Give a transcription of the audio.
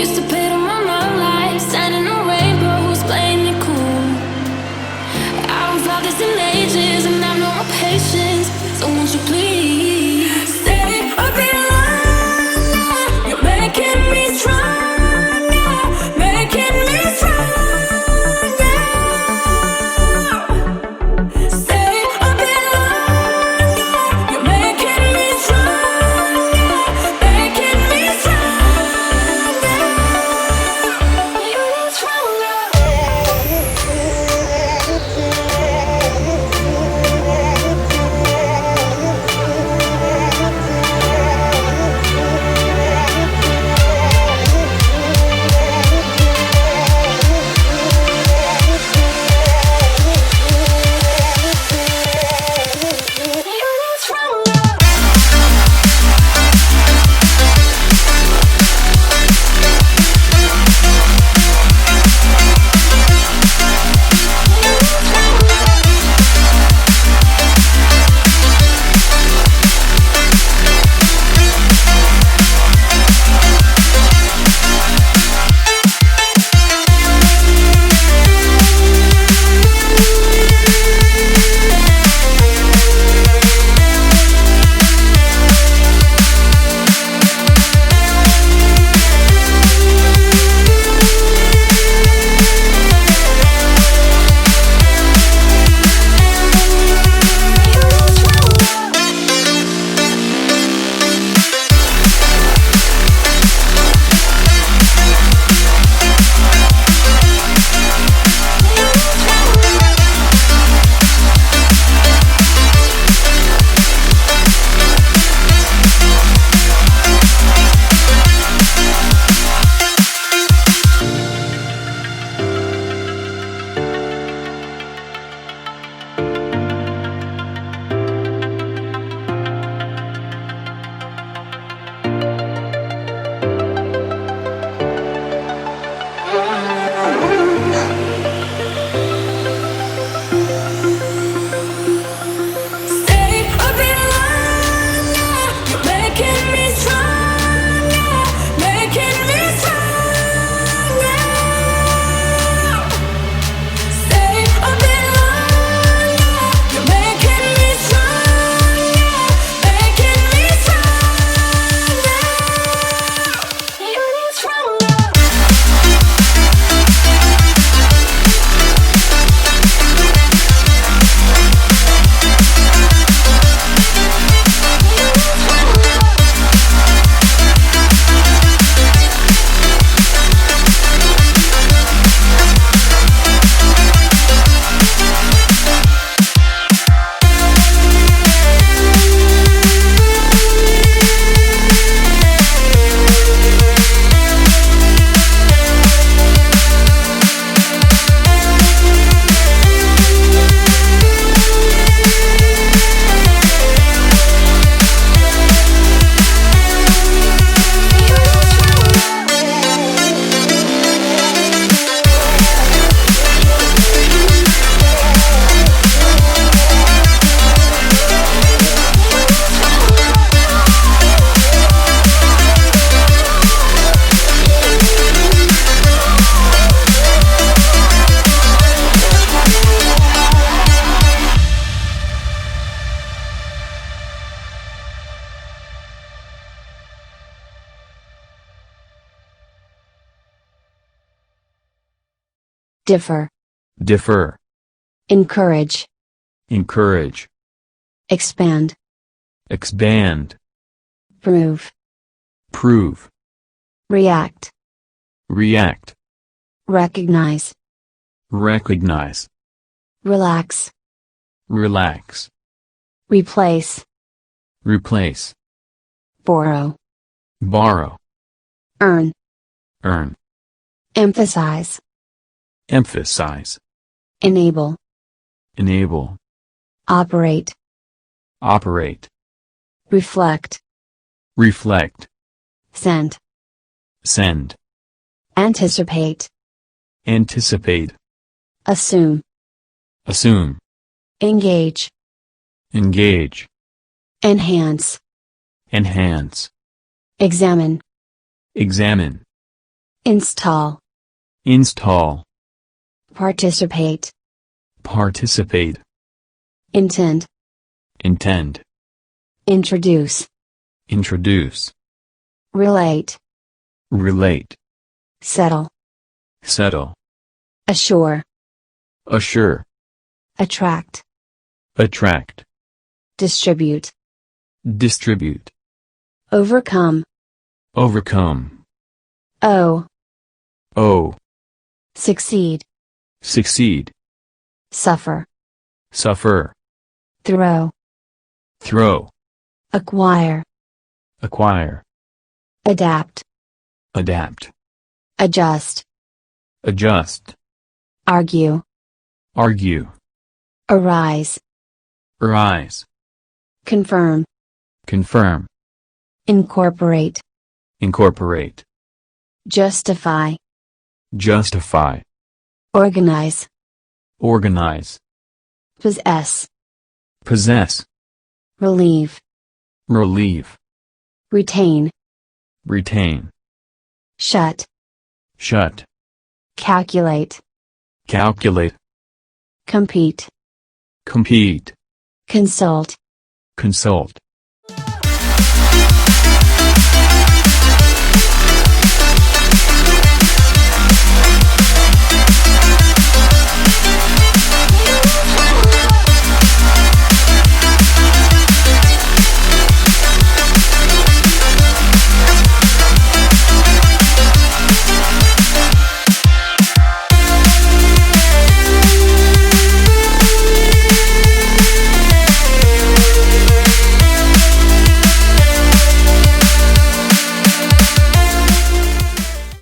Used to pay to my life, signing the rainbows, playing it cool. I don't felt this in ages, and I've no more patience. So won't you please stay a bit longer? You're making me stronger, making me stronger. Stay a bit longer. You're making me stronger, making me stronger. You need stronger. differ, differ, encourage, encourage, expand, expand, prove, prove, react, react, recognize, recognize, relax, relax, replace, replace, borrow, borrow, earn, earn, emphasize, emphasize, enable, enable, operate, operate, reflect, reflect, send, send, anticipate, anticipate, assume, assume, engage, engage, enhance, enhance, examine, examine, install, install, participate, participate, intend, intend, introduce, introduce, relate, relate, settle, settle, assure, assure, attract, attract, distribute, distribute, overcome, overcome, owe, succeed, succeed, suffer, suffer, throw, throw, acquire, acquire, adapt, adapt, adjust, adjust, argue, argue, arise, arise, confirm, confirm, incorporate, incorporate, justify, justify, organize, organize, possess, possess, relieve, relieve, retain, retain, shut, shut, calculate, calculate, compete, compete, consult, consult,